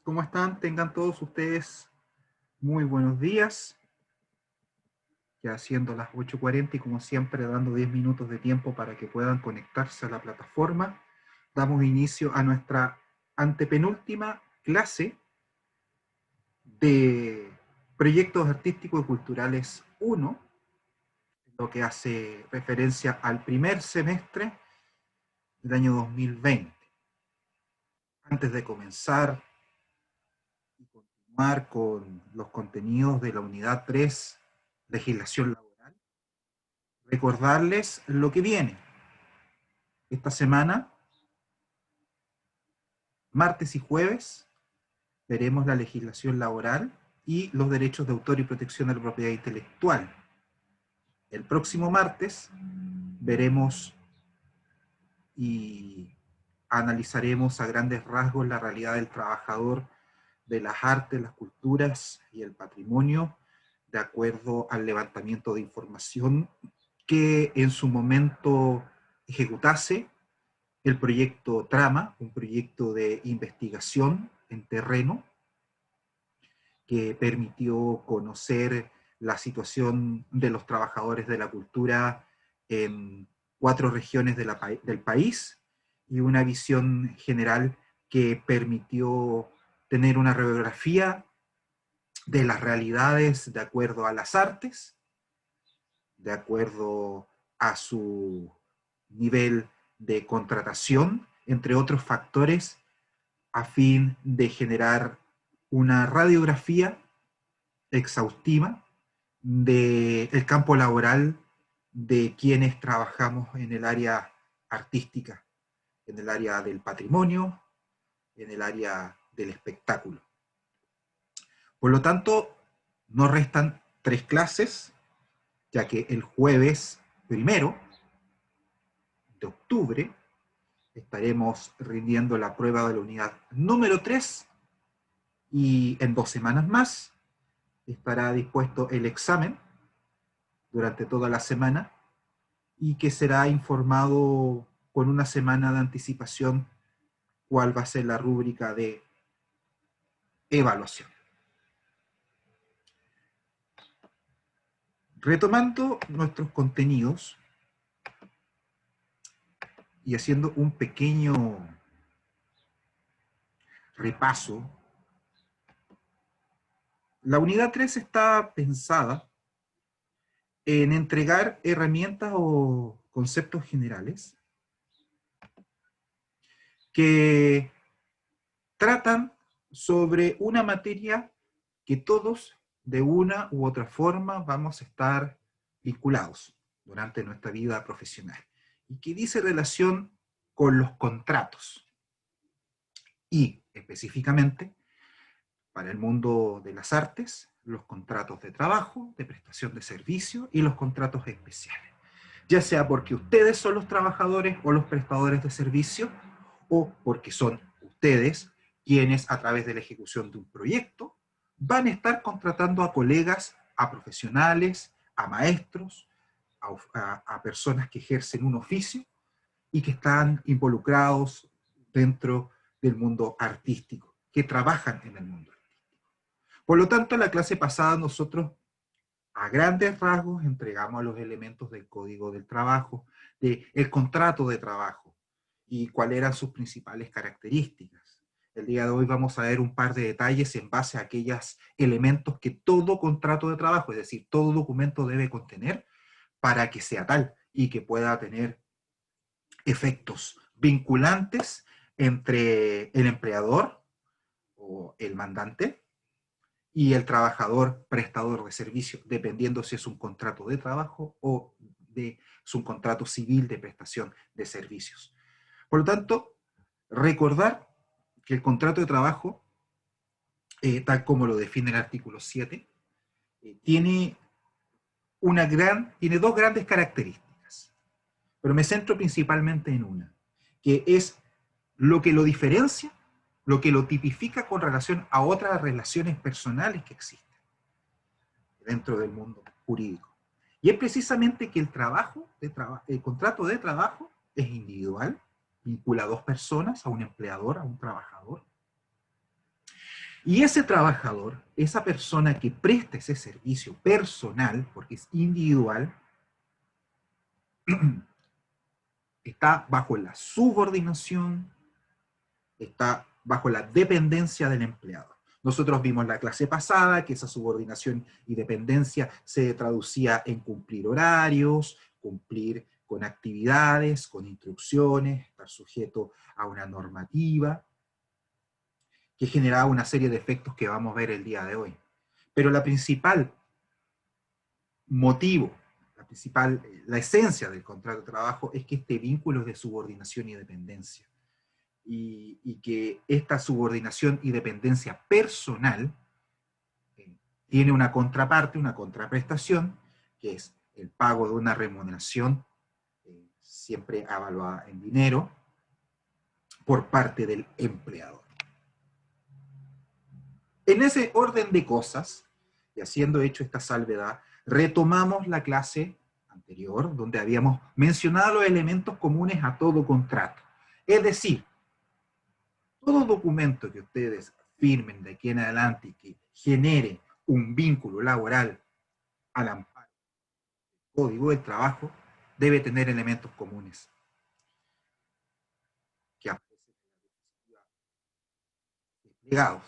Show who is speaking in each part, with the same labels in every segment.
Speaker 1: ¿Cómo están? Tengan todos ustedes muy buenos días. Ya siendo las 8:40 y como siempre dando 10 minutos de tiempo para que puedan conectarse a la plataforma, damos inicio a nuestra antepenúltima clase de Proyectos Artísticos y Culturales 1, lo que hace referencia al primer semestre del año 2020. Antes de comenzar y continuar con los contenidos de la unidad 3, legislación laboral, recordarles lo que viene. Esta semana, martes y jueves, veremos la legislación laboral y los derechos de autor y protección de la propiedad intelectual. El próximo martes veremos y analizaremos a grandes rasgos la realidad del trabajador de las artes, las culturas y el patrimonio, de acuerdo al levantamiento de información que en su momento ejecutase el proyecto Trama, un proyecto de investigación en terreno que permitió conocer la situación de los trabajadores de la cultura en 4 regiones del país y una visión general que permitió tener una radiografía de las realidades de acuerdo a las artes, de acuerdo a su nivel de contratación, entre otros factores, a fin de generar una radiografía exhaustiva del campo laboral de quienes trabajamos en el área artística, en el área del patrimonio, en el área del espectáculo. Por lo tanto, nos restan 3 clases, ya que el jueves 1 de octubre estaremos rindiendo la prueba de la unidad número 3 y en 2 semanas más estará dispuesto el examen durante toda la semana y que será informado con una semana de anticipación cuál va a ser la rúbrica de evaluación. Retomando nuestros contenidos y haciendo un pequeño repaso, la unidad 3 está pensada en entregar herramientas o conceptos generales que tratan sobre una materia que todos de una u otra forma vamos a estar vinculados durante nuestra vida profesional y que dice relación con los contratos y específicamente para el mundo de las artes, los contratos de trabajo, de prestación de servicio y los contratos especiales, ya sea porque ustedes son los trabajadores o los prestadores de servicio o porque son ustedes quienes a través de la ejecución de un proyecto van a estar contratando a colegas, a profesionales, a maestros, a personas que ejercen un oficio y que están involucrados dentro del mundo artístico, que trabajan en el mundo artístico. Por lo tanto, en la clase pasada nosotros a grandes rasgos entregamos los elementos del código del trabajo, del contrato de trabajo y cuáles eran sus principales características. El día de hoy vamos a ver un par de detalles en base a aquellos elementos que todo contrato de trabajo, es decir, todo documento debe contener para que sea tal y que pueda tener efectos vinculantes entre el empleador o el mandante y el trabajador prestador de servicio, dependiendo si es un contrato de trabajo o es un contrato civil de prestación de servicios. Por lo tanto, recordar que el contrato de trabajo, tal como lo define el artículo 7, tiene dos grandes características, pero me centro principalmente en una, que es lo que lo diferencia, lo que lo tipifica con relación a otras relaciones personales que existen dentro del mundo jurídico. Y es precisamente que el contrato de trabajo es individual, vincula a dos personas, a un empleador, a un trabajador, Y ese trabajador, esa persona que presta ese servicio personal, porque es individual, está bajo la subordinación, está bajo la dependencia del empleado. Nosotros vimos en la clase pasada que esa subordinación y dependencia se traducía en cumplir horarios, cumplir con actividades, con instrucciones, estar sujeto a una normativa, que generaba una serie de efectos que vamos a ver el día de hoy. Pero la principal motivo, la esencia del contrato de trabajo es que este vínculo es de subordinación y dependencia. Y que esta subordinación y dependencia personal tiene una contraparte, una contraprestación, que es el pago de una remuneración siempre evaluada en dinero por parte del empleador. En ese orden de cosas, y habiendo hecho esta salvedad, retomamos la clase anterior, donde habíamos mencionado los elementos comunes a todo contrato. Es decir, todo documento que ustedes firmen de aquí en adelante y que genere un vínculo laboral al amparo del Código del Trabajo, debe tener elementos comunes que aparecen desplegados.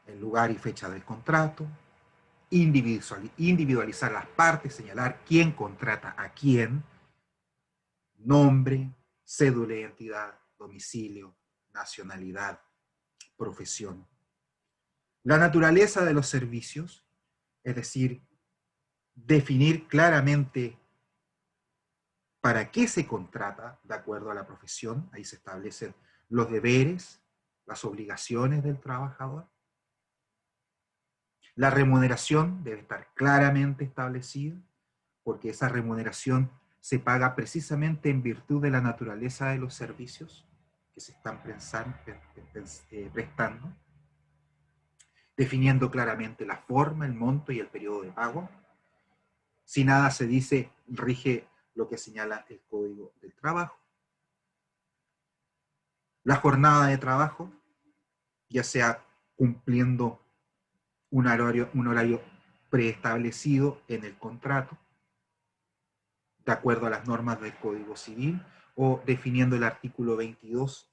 Speaker 1: El lugar y fecha del contrato, individualizar las partes, señalar quién contrata a quién, nombre, cédula de identidad, domicilio, nacionalidad, profesión. La naturaleza de los servicios, es decir, definir claramente para qué se contrata de acuerdo a la profesión, ahí se establecen los deberes, las obligaciones del trabajador. La remuneración debe estar claramente establecida, porque esa remuneración se paga precisamente en virtud de la naturaleza de los servicios que se están prestando, definiendo claramente la forma, el monto y el periodo de pago. Si nada se dice, rige lo que señala el Código del Trabajo. La jornada de trabajo, ya sea cumpliendo un horario preestablecido en el contrato, de acuerdo a las normas del Código Civil, o definiendo el artículo 22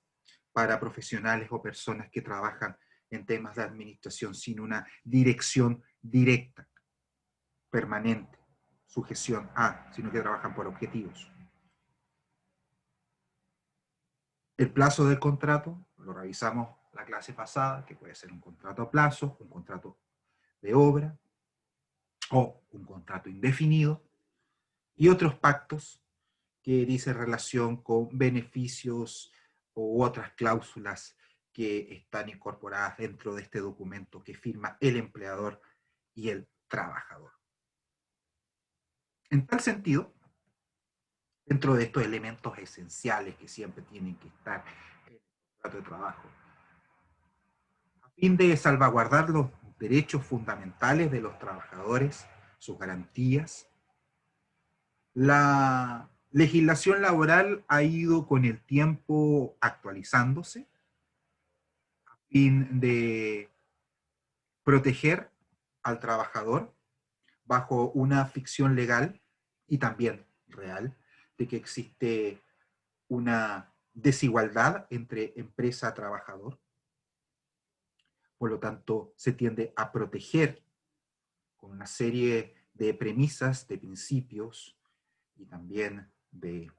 Speaker 1: para profesionales o personas que trabajan en temas de administración sin una dirección directa, permanente, sujeción a, sino que trabajan por objetivos. El plazo del contrato, lo revisamos la clase pasada, que puede ser un contrato a plazo, un contrato de obra o un contrato indefinido, y otros pactos que dicen relación con beneficios u otras cláusulas que están incorporadas dentro de este documento que firma el empleador y el trabajador. En tal sentido, dentro de estos elementos esenciales que siempre tienen que estar en el contrato de trabajo, a fin de salvaguardar los derechos fundamentales de los trabajadores, sus garantías, la legislación laboral ha ido con el tiempo actualizándose a fin de proteger al trabajador bajo una ficción legal y también real de que existe una desigualdad entre empresa-trabajador. Por lo tanto, se tiende a proteger con una serie de premisas, de principios y también de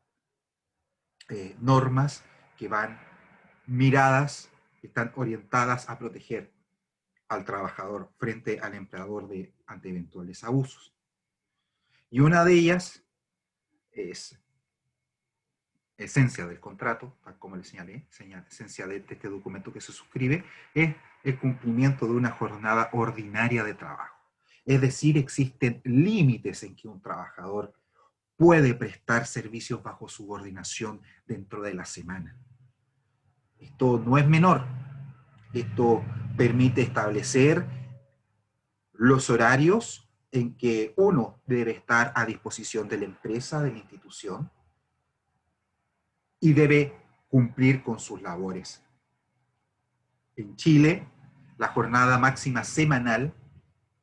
Speaker 1: normas que van miradas, que están orientadas a proteger al trabajador frente al empleador ante eventuales abusos. Y una de ellas es esencia del contrato, tal como le señalé, esencia de este documento que se suscribe, es el cumplimiento de una jornada ordinaria de trabajo. Es decir, existen límites en que un trabajador puede prestar servicios bajo subordinación dentro de la semana. Esto no es menor. Esto permite establecer los horarios en que uno debe estar a disposición de la empresa, de la institución, y debe cumplir con sus labores. En Chile, La jornada máxima semanal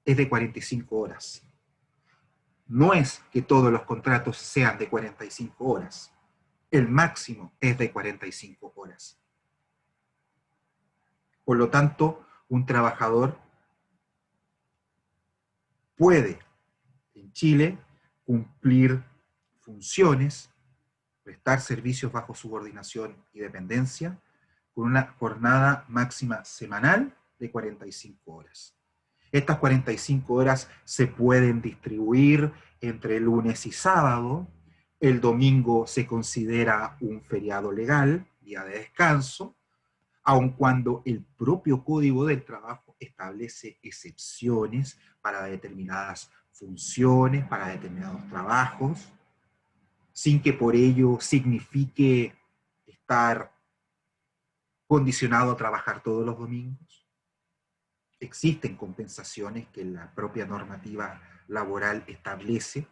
Speaker 1: es de 45 horas. No es que todos los contratos sean de 45 horas. El máximo es de 45 horas. Por lo tanto, un trabajador puede, en Chile, cumplir funciones, prestar servicios bajo subordinación y dependencia, con una jornada máxima semanal de 45 horas. Estas 45 horas se pueden distribuir entre lunes y sábado. El domingo se considera un feriado legal, día de descanso, aun cuando el propio Código del Trabajo establece excepciones para determinadas funciones, para determinados trabajos, sin que por ello signifique estar condicionado a trabajar todos los domingos. Existen compensaciones que la propia normativa laboral establece,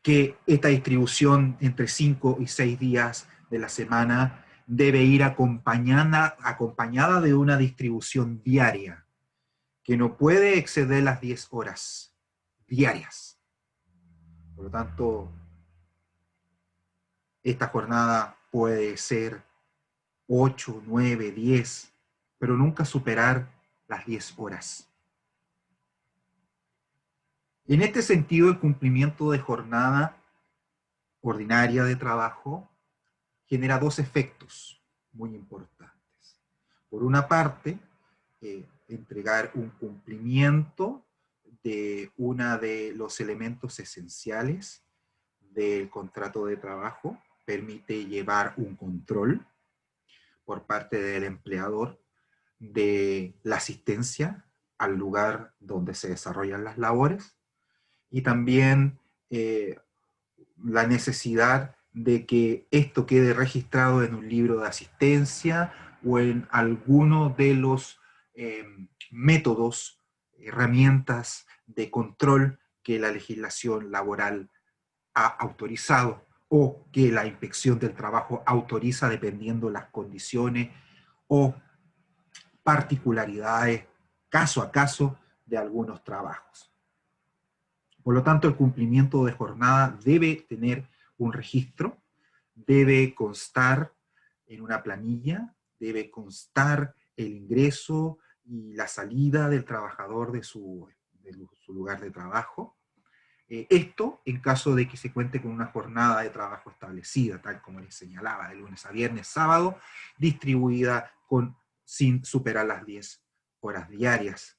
Speaker 1: que esta distribución entre 5 y 6 días de la semana debe ir acompañada de una distribución diaria, que no puede exceder las 10 horas diarias. Por lo tanto, esta jornada puede ser 8, 9, 10, pero nunca superar las 10 horas. En este sentido, el cumplimiento de jornada ordinaria de trabajo genera dos efectos muy importantes. Por una parte, entregar un cumplimiento de uno de los elementos esenciales del contrato de trabajo, permite llevar un control por parte del empleador de la asistencia al lugar donde se desarrollan las labores, y también la necesidad de que esto quede registrado en un libro de asistencia o en alguno de los métodos, herramientas de control que la legislación laboral ha autorizado o que la inspección del trabajo autoriza dependiendo las condiciones o particularidades caso a caso de algunos trabajos. Por lo tanto, el cumplimiento de jornada debe tener un registro, debe constar en una planilla, debe constar el ingreso y la salida del trabajador de su lugar de trabajo. Esto en caso de que se cuente con una jornada de trabajo establecida, tal como les señalaba, de lunes a viernes, sábado, distribuida sin superar las 10 horas diarias.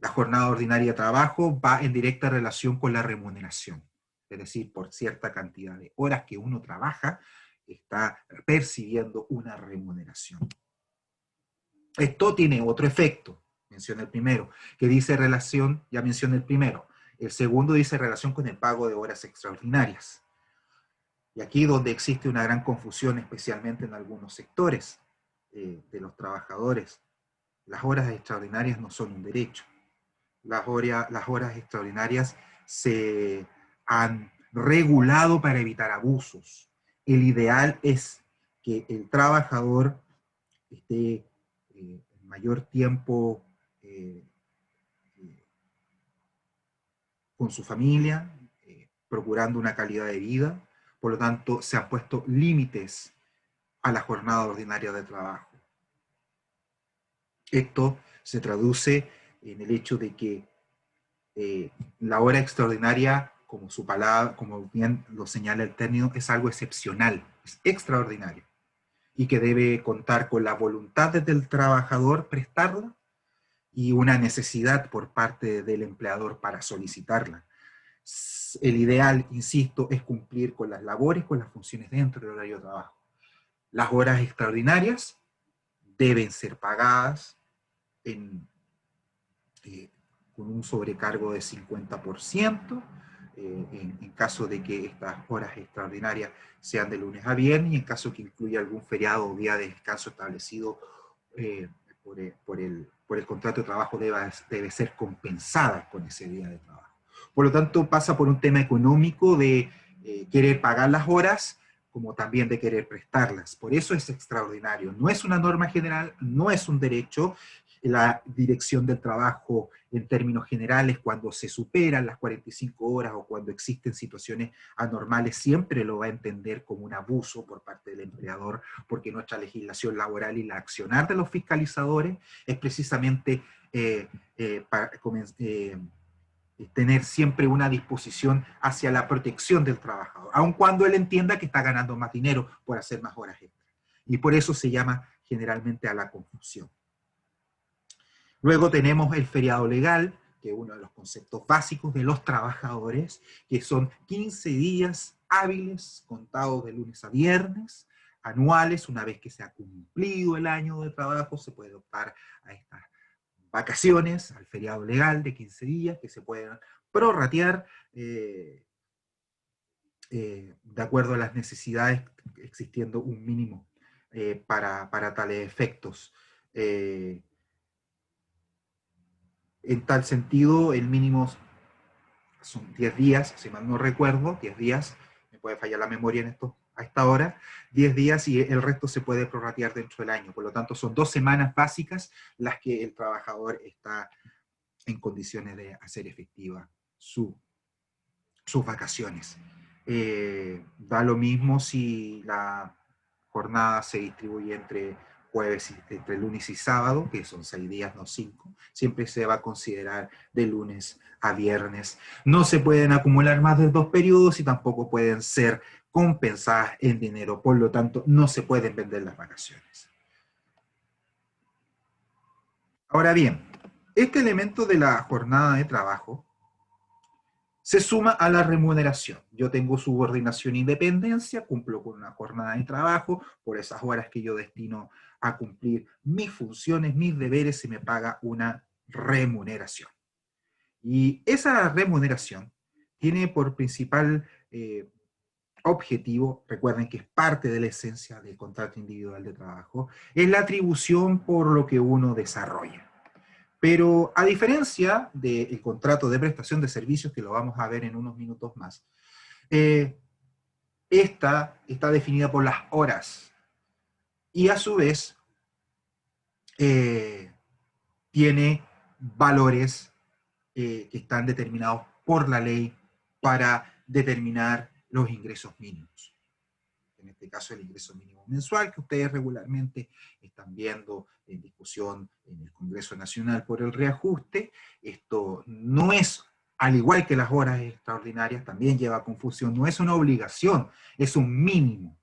Speaker 1: La jornada ordinaria de trabajo va en directa relación con la remuneración, es decir, por cierta cantidad de horas que uno trabaja, está percibiendo una remuneración. Esto tiene otro efecto, mencioné el primero, que dice relación, ya mencioné el primero. El segundo dice relación con el pago de horas extraordinarias. Y aquí donde existe una gran confusión, especialmente en algunos sectores de los trabajadores. Las horas extraordinarias no son un derecho. Las horas extraordinarias se han regulado para evitar abusos. El ideal es que el trabajador esté el mayor tiempo con su familia, procurando una calidad de vida. Por lo tanto, se han puesto límites a la jornada ordinaria de trabajo. Esto se traduce en el hecho de que la hora extraordinaria, como su palabra, como bien lo señala el término, es algo excepcional, es extraordinario, y que debe contar con la voluntad del trabajador prestarla y una necesidad por parte del empleador para solicitarla. El ideal, insisto, es cumplir con las labores, con las funciones dentro del horario de trabajo. Las horas extraordinarias deben ser pagadas con un sobrecargo de 50%, en caso de que estas horas extraordinarias sean de lunes a viernes, y en caso que incluya algún feriado o día de descanso establecido por el contrato de trabajo, debe ser compensada con ese día de trabajo. Por lo tanto, pasa por un tema económico de querer pagar las horas, como también de querer prestarlas. Por eso es extraordinario. No es una norma general, no es un derecho. La dirección del trabajo en términos generales, cuando se superan las 45 horas o cuando existen situaciones anormales, siempre lo va a entender como un abuso por parte del empleador, porque nuestra legislación laboral y la accionar de los fiscalizadores es precisamente para tener siempre una disposición hacia la protección del trabajador, aun cuando él entienda que está ganando más dinero por hacer más horas extras. Y por eso se llama generalmente a la confusión. Luego tenemos el feriado legal, que es uno de los conceptos básicos de los trabajadores, que son 15 días hábiles contados de lunes a viernes, anuales. Una vez que se ha cumplido el año de trabajo, se puede optar a estas vacaciones, al feriado legal de 15 días, que se pueden prorratear de acuerdo a las necesidades, existiendo un mínimo para tales efectos. En tal sentido, el mínimo son 10 días, si mal no recuerdo, 10 días, me puede fallar la memoria en esto a esta hora, 10 días y el resto se puede prorratear dentro del año. Por lo tanto, son 2 semanas básicas las que el trabajador está en condiciones de hacer efectiva sus vacaciones. Da lo mismo si la jornada se distribuye entre jueves, entre lunes y sábado, que son 6 días, no 5. Siempre se va a considerar de lunes a viernes. No se pueden acumular más de 2 periodos y tampoco pueden ser compensadas en dinero. Por lo tanto, no se pueden vender las vacaciones. Ahora bien, este elemento de la jornada de trabajo se suma a la remuneración. Yo tengo subordinación e independencia, cumplo con una jornada de trabajo, por esas horas que yo destino a cumplir mis funciones, mis deberes, se me paga una remuneración. Y esa remuneración tiene por principal objetivo, recuerden que es parte de la esencia del contrato individual de trabajo, es la atribución por lo que uno desarrolla. Pero a diferencia del contrato de prestación de servicios, que lo vamos a ver en unos minutos más, esta está definida por las horas y a su vez tiene valores que están determinados por la ley para determinar los ingresos mínimos. En este caso el ingreso mínimo mensual, que ustedes regularmente están viendo en discusión en el Congreso Nacional por el reajuste. Esto no es, al igual que las horas extraordinarias, también lleva confusión, no es una obligación, es un mínimo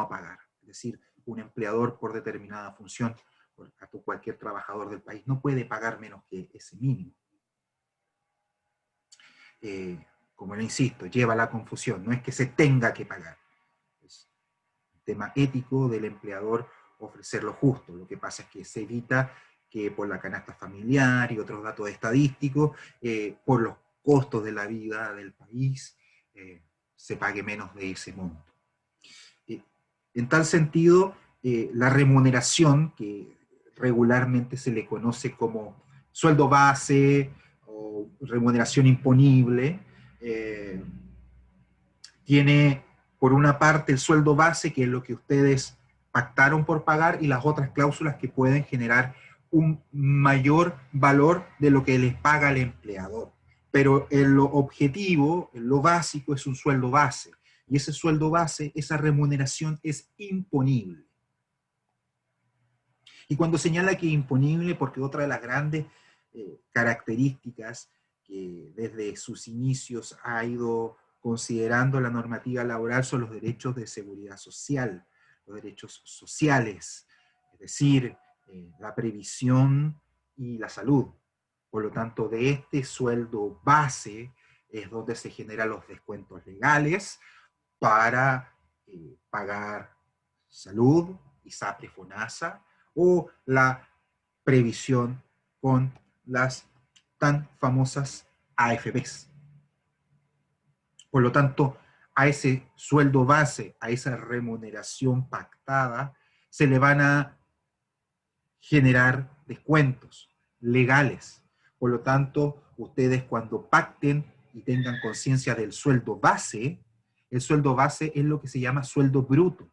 Speaker 1: a pagar. Es decir, un empleador por determinada función, a cualquier trabajador del país, no puede pagar menos que ese mínimo. Como le insisto, lleva la confusión, no es que se tenga que pagar. Es un tema ético del empleador ofrecer lo justo. Lo que pasa es que se evita que por la canasta familiar y otros datos estadísticos, por los costos de la vida del país, se pague menos de ese monto. En tal sentido, la remuneración, que regularmente se le conoce como sueldo base o remuneración imponible, tiene por una parte el sueldo base, que es lo que ustedes pactaron por pagar, y las otras cláusulas que pueden generar un mayor valor de lo que les paga el empleador. Pero en lo objetivo, en lo básico, es un sueldo base. Y ese sueldo base, esa remuneración es imponible. Y cuando señala que es imponible, porque otra de las grandes características que desde sus inicios ha ido considerando la normativa laboral son los derechos de seguridad social, los derechos sociales, es decir, la previsión y la salud. Por lo tanto, de este sueldo base es donde se generan los descuentos legales para pagar salud, ISAPRE, FONASA, o la previsión con las tan famosas AFPs. Por lo tanto, a ese sueldo base, a esa remuneración pactada, se le van a generar descuentos legales. Por lo tanto, ustedes cuando pacten y tengan conciencia del sueldo base, El sueldo base es lo que se llama sueldo bruto.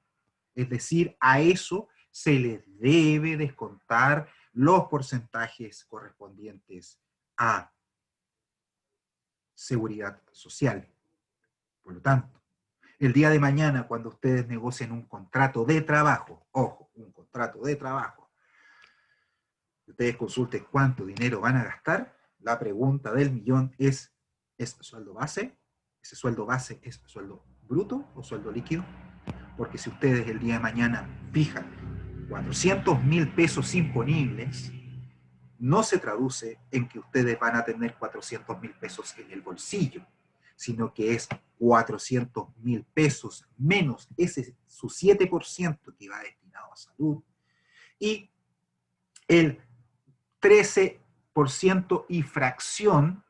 Speaker 1: Es decir, a eso se le debe descontar los porcentajes correspondientes a seguridad social. Por lo tanto, el día de mañana, cuando ustedes negocien un contrato de trabajo, ojo, un contrato de trabajo, ustedes consulten cuánto dinero van a gastar, la pregunta del millón ¿es sueldo base? ¿Ese sueldo base es sueldo bruto o sueldo líquido? Porque si ustedes el día de mañana fijan 400.000 pesos imponibles, no se traduce en que ustedes van a tener 400.000 pesos en el bolsillo, sino que es 400.000 pesos menos ese su 7% que va destinado a salud y el 13% y fracción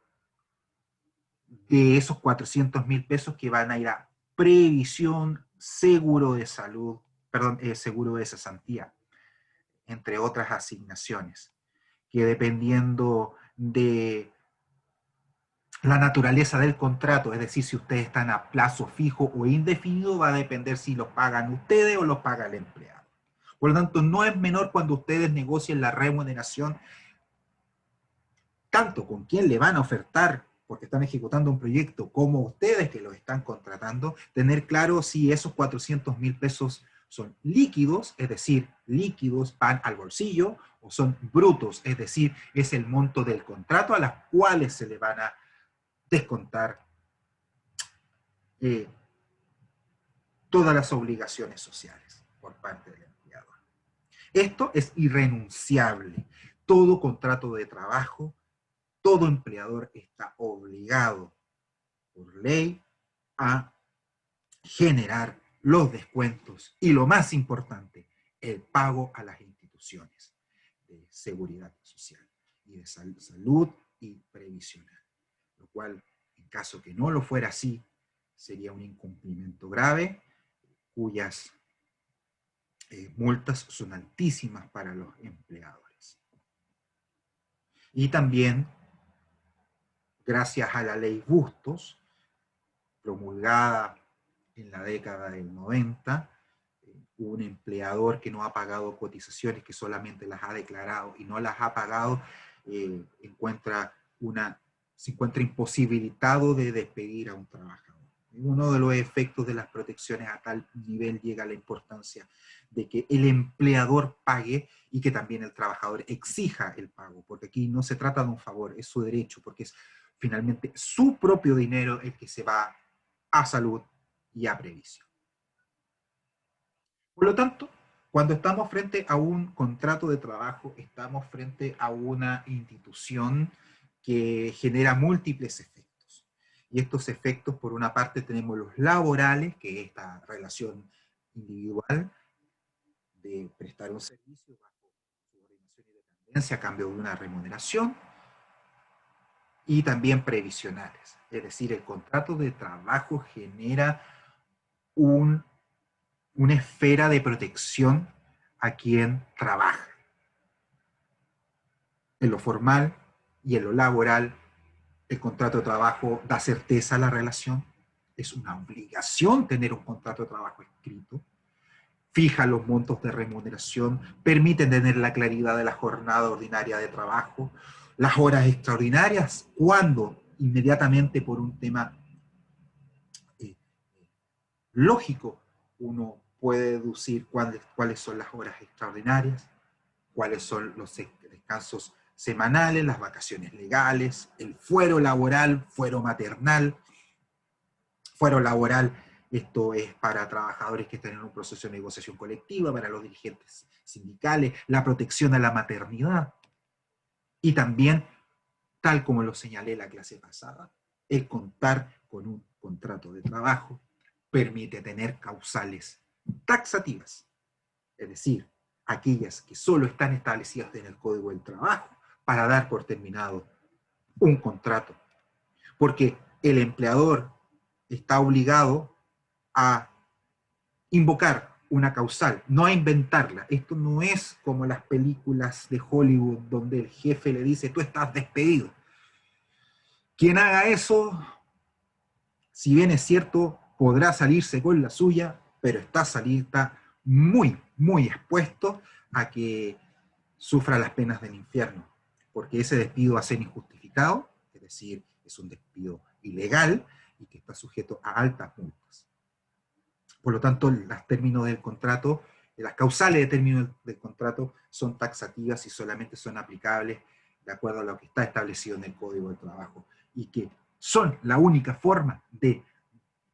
Speaker 1: de esos 400.000 pesos que van a ir a previsión, seguro de salud, perdón, seguro de cesantía, entre otras asignaciones, que dependiendo de la naturaleza del contrato, es decir, si ustedes están a plazo fijo o indefinido, va a depender si los pagan ustedes o los paga el empleado. Por lo tanto, no es menor cuando ustedes negocien la remuneración, tanto con quién le van a ofertar, porque están ejecutando un proyecto, como ustedes que los están contratando, tener claro si esos 400.000 pesos son líquidos, es decir, líquidos van al bolsillo, o son brutos, es decir, es el monto del contrato a las cuales se le van a descontar todas las obligaciones sociales por parte del empleador. Esto es irrenunciable. Todo contrato de trabajo, todo empleador está obligado por ley a generar los descuentos y, lo más importante, el pago a las instituciones de seguridad social y de salud y previsional, lo cual, en caso que no lo fuera así, sería un incumplimiento grave, cuyas multas son altísimas para los empleadores. Y también, gracias a la ley Bustos, promulgada en la década del 90, un empleador que no ha pagado cotizaciones, que solamente las ha declarado y no las ha pagado, se encuentra imposibilitado de despedir a un trabajador. Uno de los efectos de las protecciones a tal nivel llega a la importancia de que el empleador pague y que también el trabajador exija el pago, porque aquí no se trata de un favor, es su derecho, porque es finalmente su propio dinero el que se va a salud y a previsión. Por lo tanto, cuando estamos frente a un contrato de trabajo, estamos frente a una institución que genera múltiples efectos. Y estos efectos, por una parte, tenemos los laborales, que es esta relación individual de prestar un servicio bajo subordinación y dependencia a cambio de una remuneración, y también previsionales. Es decir, el contrato de trabajo genera una esfera de protección a quien trabaja. En lo formal y en lo laboral, el contrato de trabajo da certeza a la relación. Es una obligación tener un contrato de trabajo escrito. Fija los montos de remuneración, permite tener la claridad de la jornada ordinaria de trabajo, las horas extraordinarias, cuando inmediatamente por un tema lógico uno puede deducir cuáles son las horas extraordinarias, cuáles son los descansos semanales, las vacaciones legales, el fuero laboral, fuero maternal. Fuero laboral, esto es para trabajadores que están en un proceso de negociación colectiva, para los dirigentes sindicales, la protección a la maternidad. Y también, tal como lo señalé la clase pasada, el contar con un contrato de trabajo permite tener causales taxativas, es decir, aquellas que solo están establecidas en el Código del Trabajo para dar por terminado un contrato. Porque el empleador está obligado a invocar una causal, no a inventarla. Esto no es como las películas de Hollywood donde el jefe le dice, tú estás despedido. Quien haga eso, si bien es cierto, podrá salirse con la suya, pero está muy, muy expuesto a que sufra las penas del infierno, porque ese despido va a ser injustificado, es decir, es un despido ilegal y que está sujeto a altas multas. Por lo tanto, los términos del contrato, las causales de términos del contrato son taxativas y solamente son aplicables de acuerdo a lo que está establecido en el Código de Trabajo, y que son la única forma de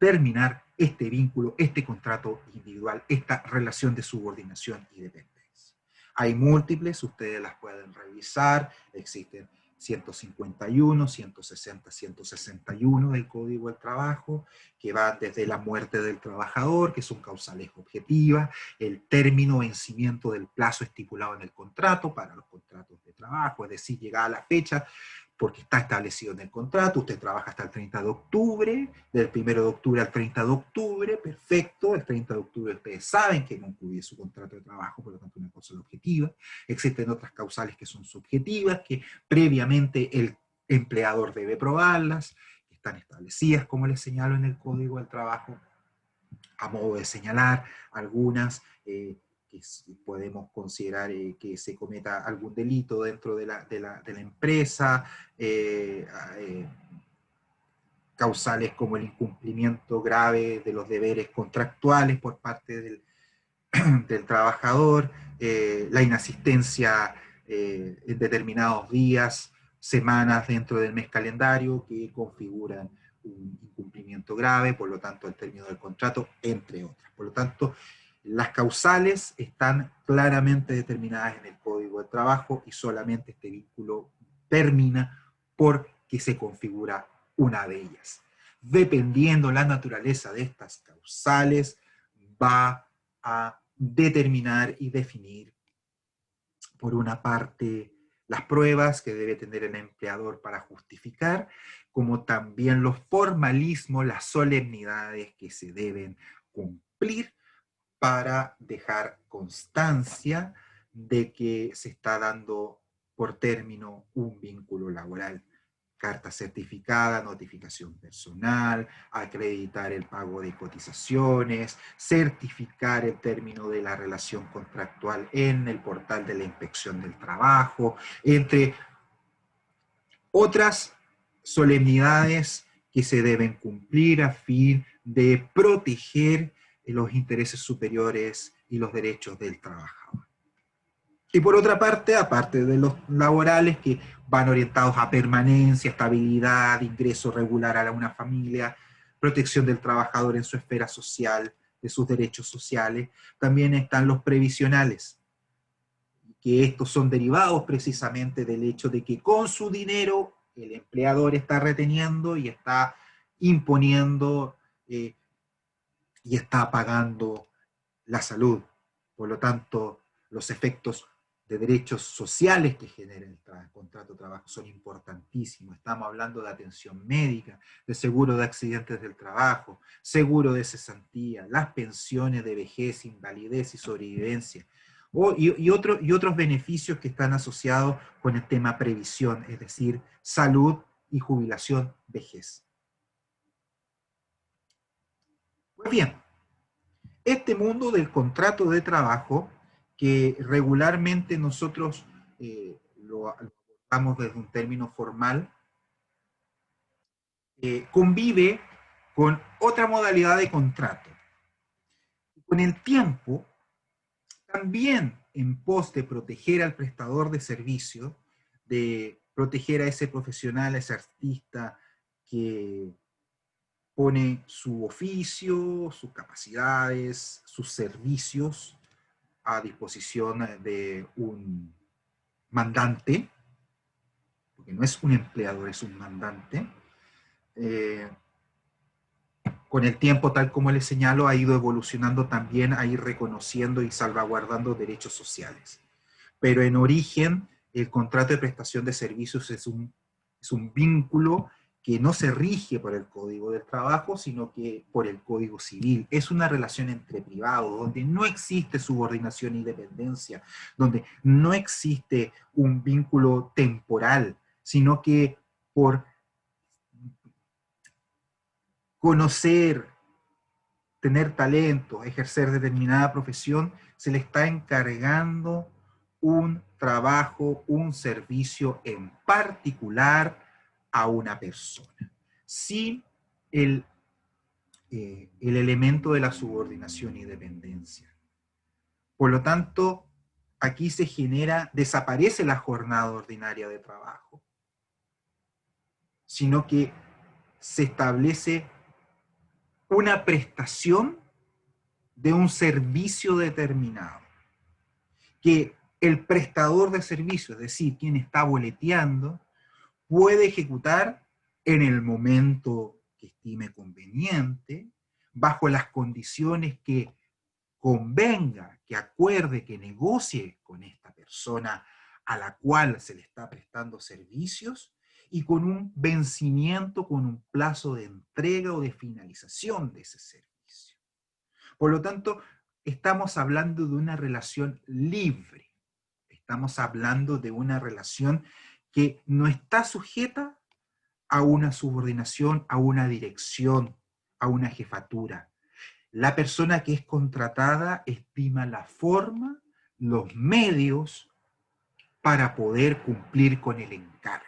Speaker 1: terminar este vínculo, este contrato individual, esta relación de subordinación y dependencia. Hay múltiples, ustedes las pueden revisar, existen 151, 160, 161 del Código del Trabajo, que van desde la muerte del trabajador, que son causales objetivas, el término vencimiento del plazo estipulado en el contrato para los contratos de trabajo, es decir, llegada la fecha, porque está establecido en el contrato, usted trabaja hasta el 30 de octubre, del 1 de octubre al 30 de octubre, perfecto, el 30 de octubre ustedes saben que concluye su contrato de trabajo, por lo tanto una causal objetiva. Existen otras causales que son subjetivas, que previamente el empleador debe probarlas, que están establecidas, como les señalo en el Código del Trabajo, a modo de señalar algunas, que podemos considerar que se cometa algún delito dentro de la empresa, causales como el incumplimiento grave de los deberes contractuales por parte del trabajador, la inasistencia en determinados días, semanas dentro del mes calendario que configuran un incumplimiento grave, por lo tanto el término del contrato, entre otras. Por lo tanto, las causales están claramente determinadas en el Código de Trabajo y solamente este vínculo termina porque se configura una de ellas. Dependiendo la naturaleza de estas causales, va a determinar y definir, por una parte, las pruebas que debe tener el empleador para justificar, como también los formalismos, las solemnidades que se deben cumplir para dejar constancia de que se está dando por término un vínculo laboral. Carta certificada, notificación personal, acreditar el pago de cotizaciones, certificar el término de la relación contractual en el portal de la Inspección del Trabajo, entre otras solemnidades que se deben cumplir a fin de proteger los intereses superiores y los derechos del trabajador. Y por otra parte, aparte de los laborales que van orientados a permanencia, estabilidad, ingreso regular a una familia, protección del trabajador en su esfera social, de sus derechos sociales, también están los previsionales, que estos son derivados precisamente del hecho de que con su dinero el empleador está reteniendo y está imponiendo y está pagando la salud. Por lo tanto, los efectos de derechos sociales que genera el contrato de trabajo son importantísimos. Estamos hablando de atención médica, de seguro de accidentes del trabajo, seguro de cesantía, las pensiones de vejez, invalidez y sobrevivencia, y otros beneficios que están asociados con el tema previsión, es decir, salud y jubilación, vejez. Pues bien, este mundo del contrato de trabajo, que regularmente nosotros lo abordamos desde un término formal, convive con otra modalidad de contrato. Con el tiempo, también en pos de proteger al prestador de servicio, de proteger a ese profesional, a ese artista que pone su oficio, sus capacidades, sus servicios a disposición de un mandante, porque no es un empleador, es un mandante. Con el tiempo, tal como les señalo, ha ido evolucionando también a ir reconociendo y salvaguardando derechos sociales. Pero en origen, el contrato de prestación de servicios es un vínculo que no se rige por el Código del Trabajo, sino que por el Código Civil. Es una relación entre privados, donde no existe subordinación y dependencia, donde no existe un vínculo temporal, sino que por conocer tener talento, ejercer determinada profesión, se le está encargando un trabajo, un servicio en particular a una persona, sin el elemento de la subordinación y dependencia. Por lo tanto, aquí desaparece la jornada ordinaria de trabajo, sino que se establece una prestación de un servicio determinado, que el prestador de servicio, es decir, quien está boleteando, puede ejecutar en el momento que estime conveniente, bajo las condiciones que convenga, que acuerde, que negocie con esta persona a la cual se le está prestando servicios y con un vencimiento, con un plazo de entrega o de finalización de ese servicio. Por lo tanto, estamos hablando de una relación libre. Estamos hablando de una relación que no está sujeta a una subordinación, a una dirección, a una jefatura. La persona que es contratada estima la forma, los medios para poder cumplir con el encargo.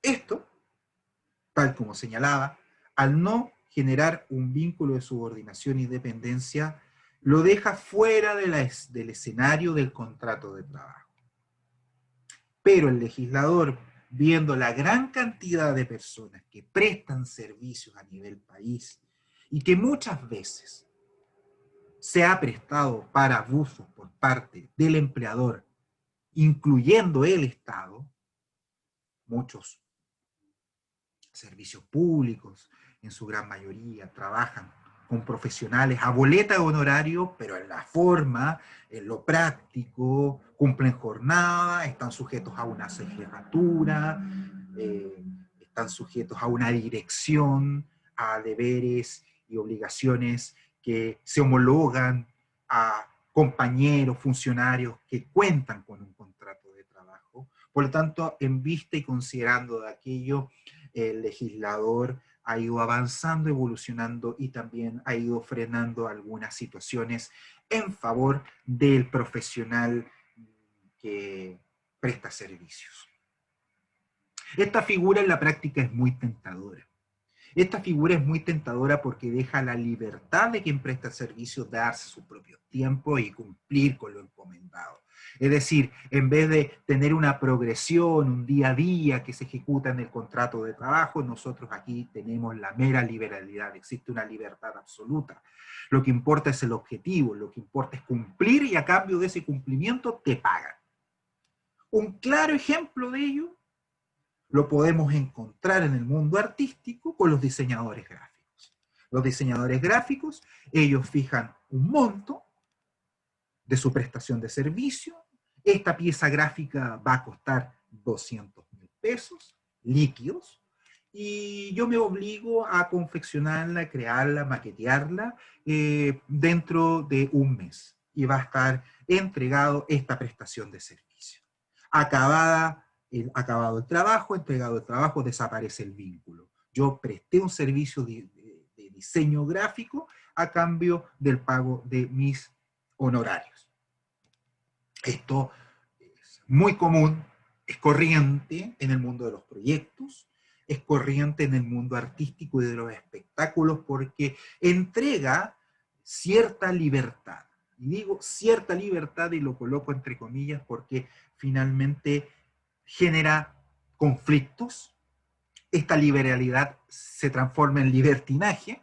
Speaker 1: Esto, tal como señalaba, al no generar un vínculo de subordinación y dependencia, lo deja fuera del escenario del contrato de trabajo. Pero el legislador, viendo la gran cantidad de personas que prestan servicios a nivel país y que muchas veces se ha prestado para abusos por parte del empleador, incluyendo el Estado, muchos servicios públicos, en su gran mayoría, trabajan con profesionales a boleta de honorario, pero en la forma, en lo práctico, cumplen jornada, están sujetos a una jefatura, están sujetos a una dirección, a deberes y obligaciones que se homologan a compañeros, funcionarios que cuentan con un contrato de trabajo. Por lo tanto, en vista y considerando de aquello, el legislador ha ido avanzando, evolucionando y también ha ido frenando algunas situaciones en favor del profesional que presta servicios. Esta figura en la práctica es muy tentadora. Esta figura es muy tentadora porque deja la libertad de quien presta el servicio darse su propio tiempo y cumplir con lo encomendado. Es decir, en vez de tener una progresión, un día a día que se ejecuta en el contrato de trabajo, nosotros aquí tenemos la mera liberalidad, existe una libertad absoluta. Lo que importa es el objetivo, lo que importa es cumplir y a cambio de ese cumplimiento te pagan. Un claro ejemplo de ello lo podemos encontrar en el mundo artístico con los diseñadores gráficos. Los diseñadores gráficos, ellos fijan un monto de su prestación de servicio. Esta pieza gráfica va a costar 200.000 pesos líquidos y yo me obligo a confeccionarla, crearla, maquetearla dentro de un mes y va a estar entregado esta prestación de servicio. Acabado el trabajo, entregado el trabajo, desaparece el vínculo. Yo presté un servicio de diseño gráfico a cambio del pago de mis honorarios. Esto es muy común, es corriente en el mundo de los proyectos, es corriente en el mundo artístico y de los espectáculos porque entrega cierta libertad. Y digo cierta libertad y lo coloco entre comillas porque finalmente genera conflictos. Esta liberalidad se transforma en libertinaje.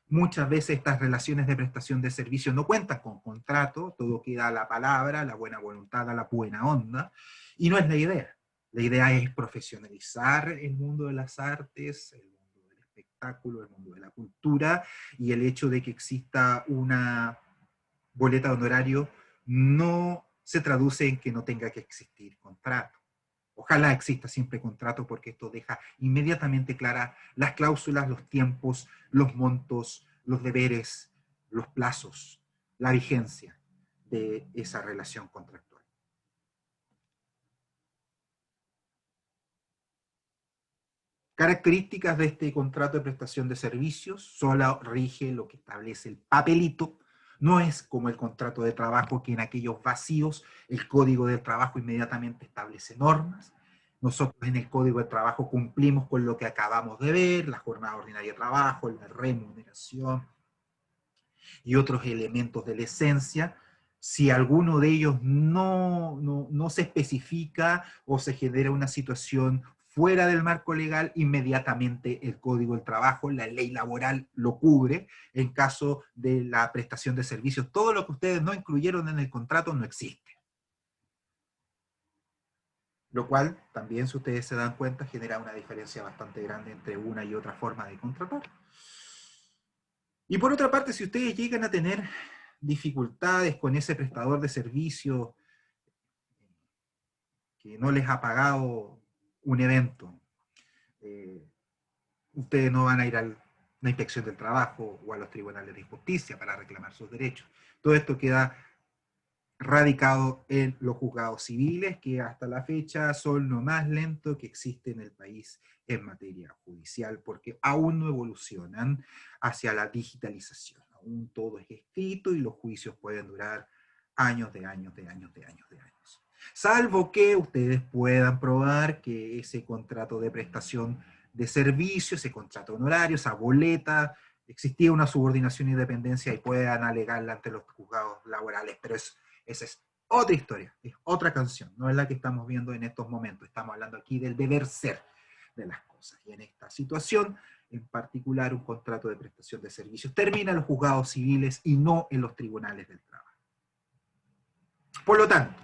Speaker 1: Muchas veces estas relaciones de prestación de servicio no cuentan con contrato, todo queda a la palabra, a la buena voluntad, a la buena onda, y no es la idea. La idea es profesionalizar el mundo de las artes, el mundo del espectáculo, el mundo de la cultura, y el hecho de que exista una boleta de honorario no se traduce en que no tenga que existir contrato. Ojalá exista siempre contrato porque esto deja inmediatamente claras las cláusulas, los tiempos, los montos, los deberes, los plazos, la vigencia de esa relación contractual. Características de este contrato de prestación de servicios: solo rige lo que establece el papelito. No es como el contrato de trabajo, que en aquellos vacíos el Código del Trabajo inmediatamente establece normas. Nosotros en el Código de Trabajo cumplimos con lo que acabamos de ver: la jornada ordinaria de trabajo, la remuneración y otros elementos de la esencia. Si alguno de ellos no se especifica o se genera una situación fuera del marco legal, inmediatamente el Código del Trabajo, la ley laboral, lo cubre. En caso de la prestación de servicios, todo lo que ustedes no incluyeron en el contrato no existe. Lo cual también, si ustedes se dan cuenta, genera una diferencia bastante grande entre una y otra forma de contratar. Y por otra parte, si ustedes llegan a tener dificultades con ese prestador de servicio que no les ha pagado un evento, ustedes no van a ir a la inspección del trabajo o a los tribunales de justicia para reclamar sus derechos. Todo esto queda radicado en los juzgados civiles, que hasta la fecha son lo más lento que existe en el país en materia judicial, porque aún no evolucionan hacia la digitalización. Aún todo es escrito y los juicios pueden durar años de años de años de años de años. Salvo que ustedes puedan probar que ese contrato de prestación de servicio, ese contrato honorario, esa boleta, existía una subordinación y dependencia y puedan alegarla ante los juzgados laborales, pero esa es otra historia, es otra canción, no es la que estamos viendo en estos momentos. Estamos hablando aquí del deber ser de las cosas. Y en esta situación, en particular, un contrato de prestación de servicios termina en los juzgados civiles y no en los tribunales del trabajo. Por lo tanto,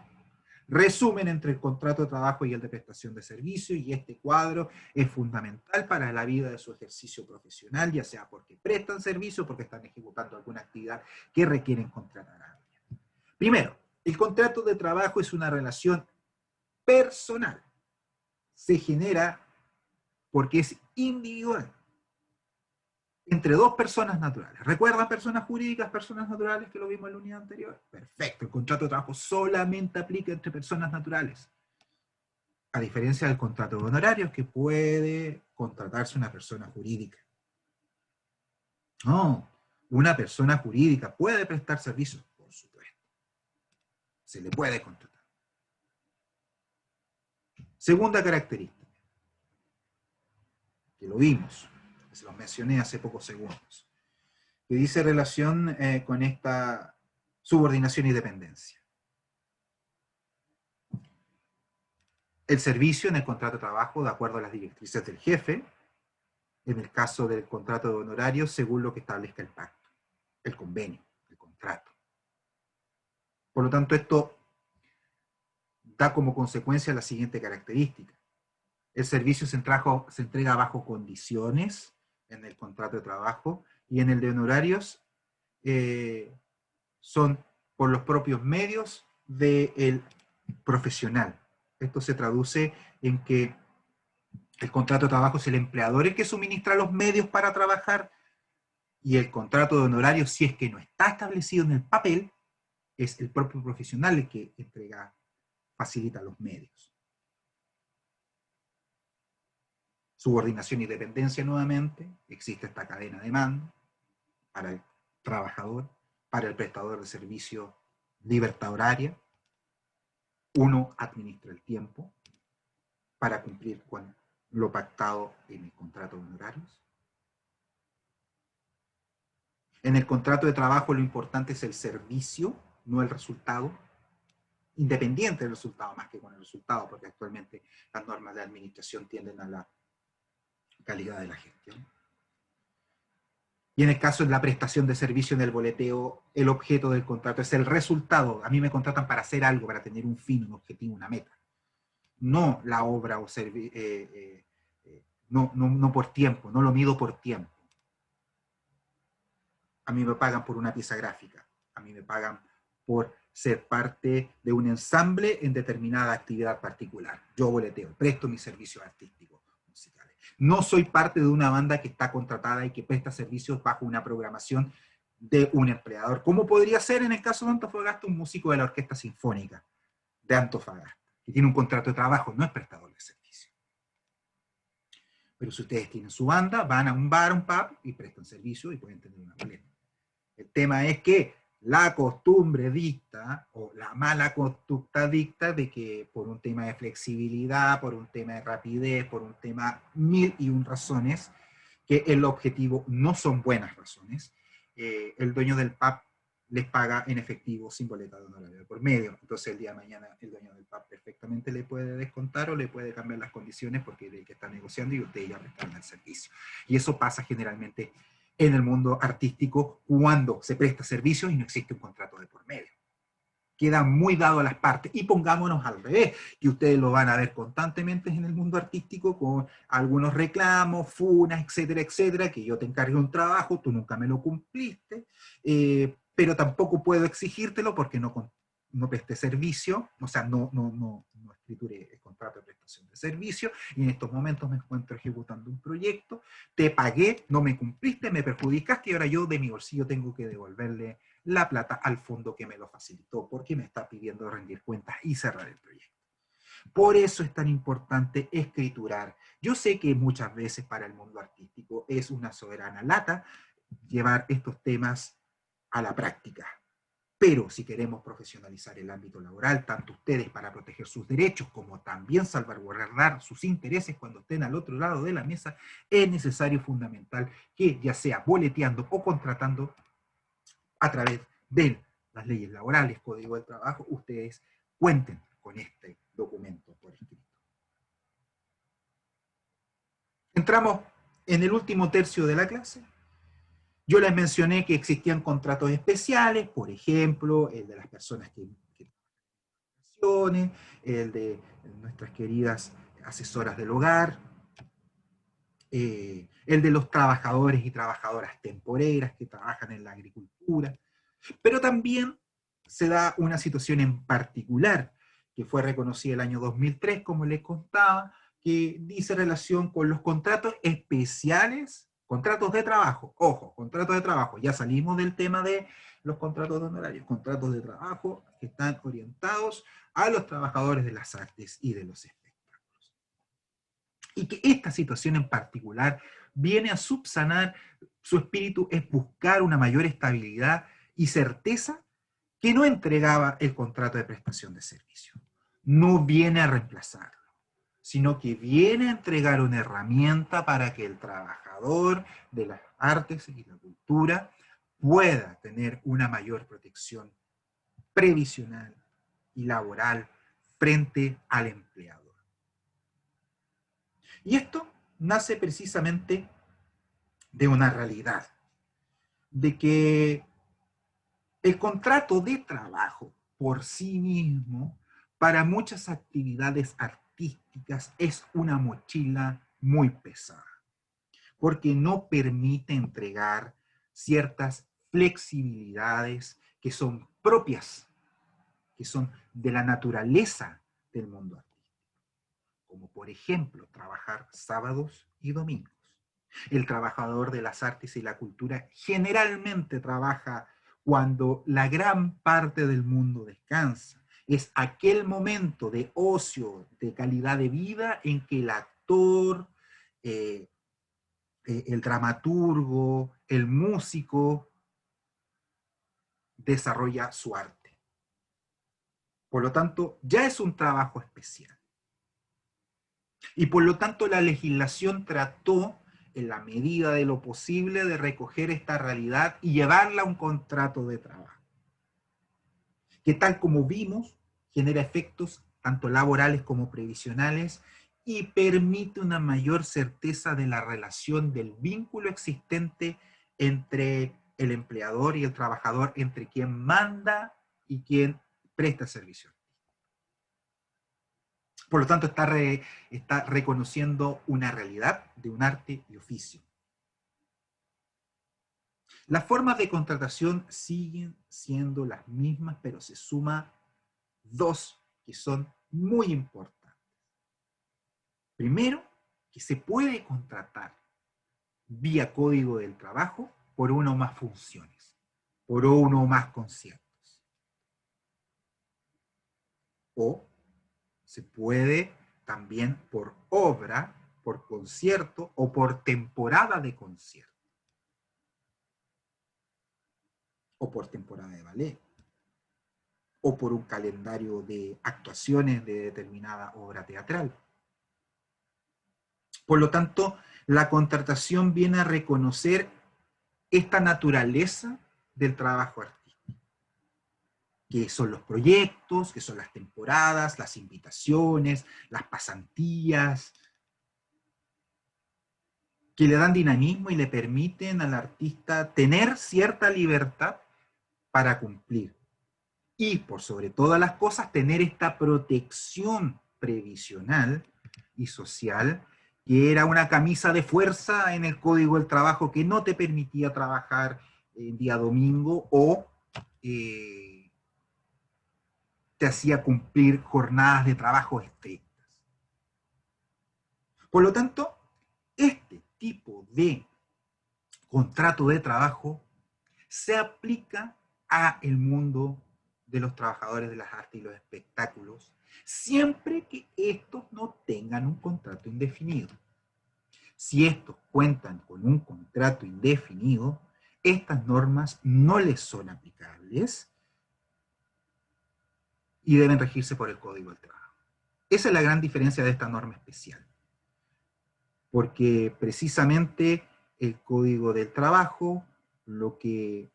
Speaker 1: resumen entre el contrato de trabajo y el de prestación de servicio, y este cuadro es fundamental para la vida de su ejercicio profesional, ya sea porque prestan servicio o porque están ejecutando alguna actividad que requieren contratar a alguien. Primero, el contrato de trabajo es una relación personal. Se genera porque es individual, entre dos personas naturales. ¿Recuerdan personas jurídicas, personas naturales, que lo vimos en la unidad anterior? Perfecto, el contrato de trabajo solamente aplica entre personas naturales. A diferencia del contrato de honorarios, que puede contratarse una persona jurídica. No, una persona jurídica puede prestar servicios, por supuesto. Se le puede contratar. Segunda característica, que lo vimos, que se los mencioné hace pocos segundos, que dice relación con esta subordinación y dependencia. El servicio en el contrato de trabajo, de acuerdo a las directrices del jefe; en el caso del contrato de honorarios, según lo que establezca el pacto, el convenio, el contrato. Por lo tanto, esto da como consecuencia la siguiente característica: el servicio se entrega bajo condiciones en el contrato de trabajo, y en el de honorarios son por los propios medios del profesional. Esto se traduce en que el contrato de trabajo es el empleador el que suministra los medios para trabajar, y el contrato de honorarios, si es que no está establecido en el papel, es el propio profesional el que facilita los medios. Subordinación y dependencia nuevamente: existe esta cadena de mando para el trabajador, para el prestador de servicio, libertad horaria. Uno administra el tiempo para cumplir con lo pactado en el contrato de honorarios. En el contrato de trabajo lo importante es el servicio, no el resultado, independiente del resultado más que con el resultado, porque actualmente las normas de administración tienden a la calidad de la gestión. Y en el caso de la prestación de servicio en el boleteo, el objeto del contrato es el resultado. A mí me contratan para hacer algo, para tener un fin, un objetivo, una meta. No la obra o no por tiempo, no lo mido por tiempo. A mí me pagan por una pieza gráfica, a mí me pagan por ser parte de un ensamble en determinada actividad particular. Yo boleteo, presto mis servicios artísticos, musicales. No soy parte de una banda que está contratada y que presta servicios bajo una programación de un empleador, como podría ser en el caso de Antofagasta un músico de la Orquesta Sinfónica de Antofagasta, que tiene un contrato de trabajo, no es prestador de servicio. Pero si ustedes tienen su banda, van a un bar, a un pub, y prestan servicio y pueden tener una boleta. El tema es que la costumbre dicta, o la mala conducta dicta, de que por un tema de flexibilidad, por un tema de rapidez, por un tema mil y un razones, que el objetivo no son buenas razones, el dueño del pub les paga en efectivo sin boleta de honorario por medio. Entonces el día de mañana el dueño del pub perfectamente le puede descontar o le puede cambiar las condiciones porque es el que está negociando y ustedes ya prestaron el servicio. Y eso pasa generalmente en el mundo artístico cuando se presta servicio y no existe un contrato de por medio. Queda muy dado a las partes. Y pongámonos al revés, que ustedes lo van a ver constantemente en el mundo artístico con algunos reclamos, funas, etcétera, etcétera, que yo te encargué un trabajo, tú nunca me lo cumpliste, pero tampoco puedo exigírtelo porque no presté servicio, o sea, no escrituré el contrato de prestación de servicio, y en estos momentos me encuentro ejecutando un proyecto, te pagué, no me cumpliste, me perjudicaste, y ahora yo de mi bolsillo tengo que devolverle la plata al fondo que me lo facilitó, porque me está pidiendo rendir cuentas y cerrar el proyecto. Por eso es tan importante escriturar. Yo sé que muchas veces para el mundo artístico es una soberana lata llevar estos temas a la práctica. Pero si queremos profesionalizar el ámbito laboral, tanto ustedes para proteger sus derechos como también salvaguardar sus intereses cuando estén al otro lado de la mesa, es necesario, fundamental, que ya sea boleteando o contratando a través de las leyes laborales, Código del Trabajo, ustedes cuenten con este documento por escrito. Entramos en el último tercio de la clase. Yo les mencioné que existían contratos especiales, por ejemplo, el de las personas que el de nuestras queridas asesoras del hogar, el de los trabajadores y trabajadoras temporeras que trabajan en la agricultura, pero también se da una situación en particular que fue reconocida el año 2003, como les contaba, que dice relación con los contratos especiales, contratos de trabajo. Ojo, contratos de trabajo. Ya salimos del tema de los contratos de honorarios, contratos de trabajo que están orientados a los trabajadores de las artes y de los espectáculos. Y que esta situación en particular viene a subsanar, su espíritu es buscar una mayor estabilidad y certeza que no entregaba el contrato de prestación de servicio. No viene a reemplazarlo, sino que viene a entregar una herramienta para que el trabajador de las artes y la cultura pueda tener una mayor protección previsional y laboral frente al empleador. Y esto nace precisamente de una realidad, de que el contrato de trabajo por sí mismo, para muchas actividades artísticas, es una mochila muy pesada, porque no permite entregar ciertas flexibilidades que son propias, que son de la naturaleza del mundo artístico, como por ejemplo trabajar sábados y domingos. El trabajador de las artes y la cultura generalmente trabaja cuando la gran parte del mundo descansa. Es aquel momento de ocio, de calidad de vida en que el actor, eh, el dramaturgo, el músico desarrolla su arte. Por lo tanto, ya es un trabajo especial. Y por lo tanto, la legislación trató, en la medida de lo posible, de recoger esta realidad y llevarla a un contrato de trabajo, que tal como vimos, genera efectos tanto laborales como previsionales y permite una mayor certeza de la relación del vínculo existente entre el empleador y el trabajador, entre quien manda y quien presta servicio. Por lo tanto, está reconociendo una realidad de un arte y oficio. Las formas de contratación siguen siendo las mismas, pero se suman dos que son muy importantes. Primero, que se puede contratar vía código del trabajo por una o más funciones, por uno o más conciertos. O se puede también por obra, por concierto o por temporada de concierto, o por temporada de ballet, o por un calendario de actuaciones de determinada obra teatral. Por lo tanto, la contratación viene a reconocer esta naturaleza del trabajo artístico, que son los proyectos, que son las temporadas, las invitaciones, las pasantías, que le dan dinamismo y le permiten al artista tener cierta libertad para cumplir. Y por sobre todas las cosas, tener esta protección previsional y social, que era una camisa de fuerza en el Código del Trabajo que no te permitía trabajar el día domingo o te hacía cumplir jornadas de trabajo estrictas. Por lo tanto, este tipo de contrato de trabajo se aplica a el mundo de los trabajadores de las artes y los espectáculos, siempre que estos no tengan un contrato indefinido. Si estos cuentan con un contrato indefinido, estas normas no les son aplicables y deben regirse por el Código del Trabajo. Esa es la gran diferencia de esta norma especial, porque precisamente el Código del Trabajo lo que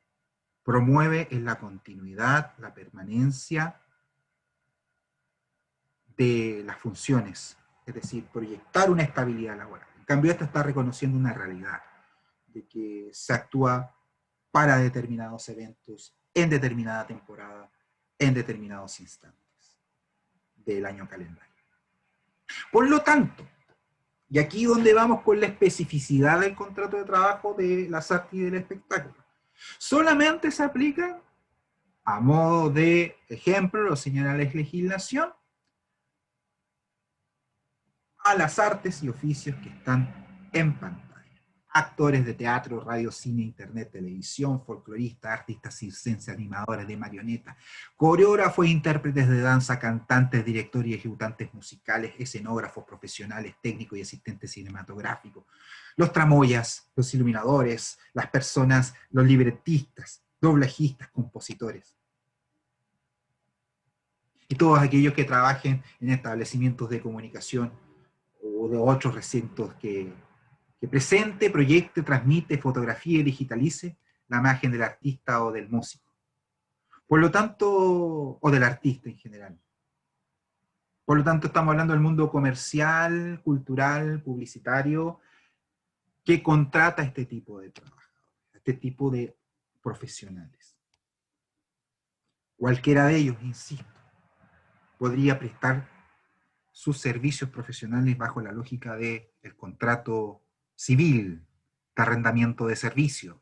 Speaker 1: promueve es la continuidad, la permanencia de las funciones, es decir, proyectar una estabilidad laboral. En cambio, esta está reconociendo una realidad de que se actúa para determinados eventos, en determinada temporada, en determinados instantes del año calendario. Por lo tanto, y aquí donde vamos con la especificidad del contrato de trabajo de las artes y del espectáculo, solamente se aplica, a modo de ejemplo, lo señala la legislación, a las artes y oficios que están en pantalla. Actores de teatro, radio, cine, internet, televisión, folcloristas, artistas circenses, animadores de marionetas, coreógrafos, intérpretes de danza, cantantes, directores y ejecutantes musicales, escenógrafos, profesionales, técnicos y asistentes cinematográficos, los tramoyas, los iluminadores, las personas, los libretistas, doblajistas, compositores. Y todos aquellos que trabajen en establecimientos de comunicación o de otros recintos que presente, proyecte, transmite, fotografíe y digitalice la imagen del artista o del músico. Por lo tanto, o del artista en general. Por lo tanto, estamos hablando del mundo comercial, cultural, publicitario, que contrata este tipo de trabajo, este tipo de profesionales. Cualquiera de ellos, insisto, podría prestar sus servicios profesionales bajo la lógica del contrato civil, de arrendamiento de servicio,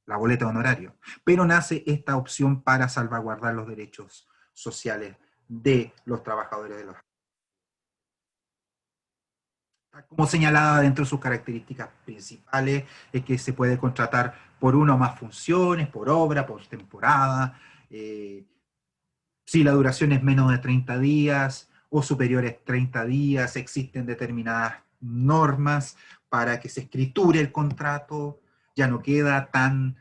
Speaker 1: la boleta de honorario. Pero nace esta opción para salvaguardar los derechos sociales de los trabajadores de los... Como señalaba, dentro de sus características principales es que se puede contratar por una o más funciones, por obra, por temporada, si la duración es menos de 30 días o superiores a 30 días, existen determinadas normas para que se escriture el contrato, ya no queda tan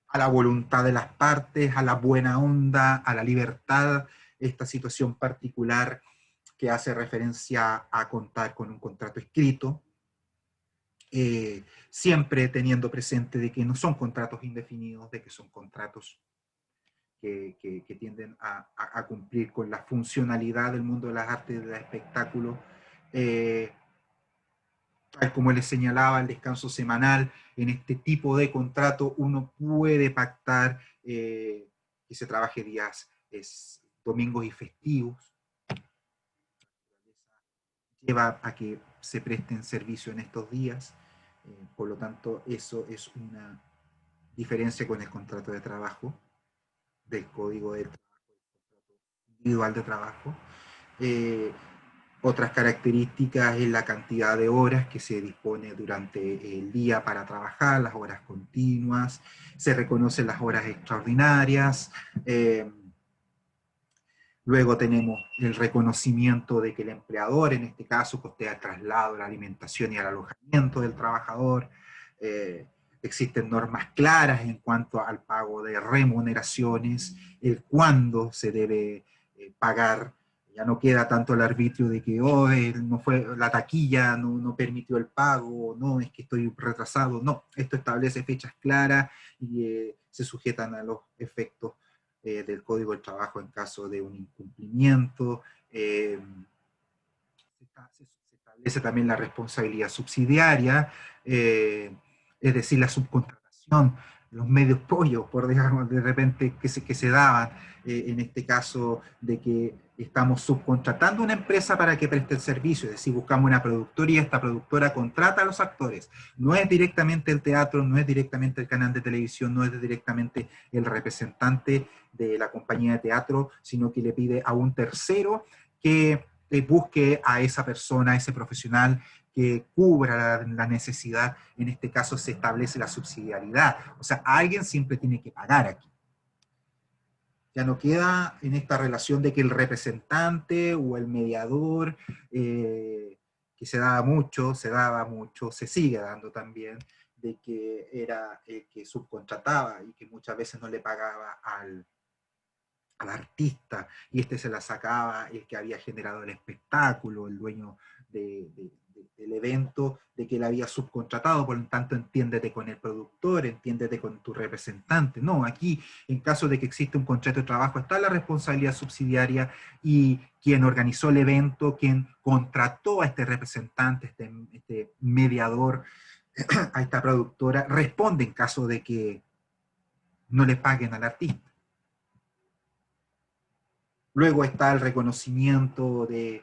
Speaker 1: a la voluntad de las partes, a la buena onda, a la libertad, esta situación particular que hace referencia a contar con un contrato escrito, siempre teniendo presente de que no son contratos indefinidos, de que son contratos que tienden a cumplir con la funcionalidad del mundo de las artes y del espectáculo, tal como les señalaba, el descanso semanal. En este tipo de contrato uno puede pactar que se trabaje días domingos y festivos, lleva a que se presten servicio en estos días, por lo tanto eso es una diferencia con el contrato de trabajo, del código del trabajo, individual de trabajo. Otras características es la cantidad de horas que se dispone durante el día para trabajar, las horas continuas, se reconocen las horas extraordinarias, Luego tenemos el reconocimiento de que el empleador, en este caso, costea el traslado, la alimentación y el alojamiento del trabajador. Existen normas claras en cuanto al pago de remuneraciones, el cuándo se debe pagar. Ya no queda tanto el arbitrio de que oh, no fue, la taquilla no permitió el pago, no, es que estoy retrasado. No, esto establece fechas claras y se sujetan a los efectos del Código del Trabajo en caso de un incumplimiento. Se establece también la responsabilidad subsidiaria, es decir, la subcontratación, los medios pollos, por digamos, de repente que se daban, en este caso de que estamos subcontratando una empresa para que preste el servicio, es decir, buscamos una productora y esta productora contrata a los actores. No es directamente el teatro, no es directamente el canal de televisión, no es directamente el representante de la compañía de teatro, sino que le pide a un tercero que busque a esa persona, a ese profesional que cubra la necesidad. En este caso se establece la subsidiariedad. O sea, alguien siempre tiene que pagar aquí. Ya no queda en esta relación de que el representante o el mediador, que se daba mucho, se sigue dando también, de que era el que subcontrataba y que muchas veces no le pagaba al artista, y este se la sacaba el que había generado el espectáculo, el dueño del evento, de que él había subcontratado, por lo tanto entiéndete con el productor, entiéndete con tu representante. No, aquí en caso de que existe un contrato de trabajo está la responsabilidad subsidiaria y quien organizó el evento, quien contrató a este representante, este mediador, a esta productora, responde en caso de que no le paguen al artista. Luego está el reconocimiento de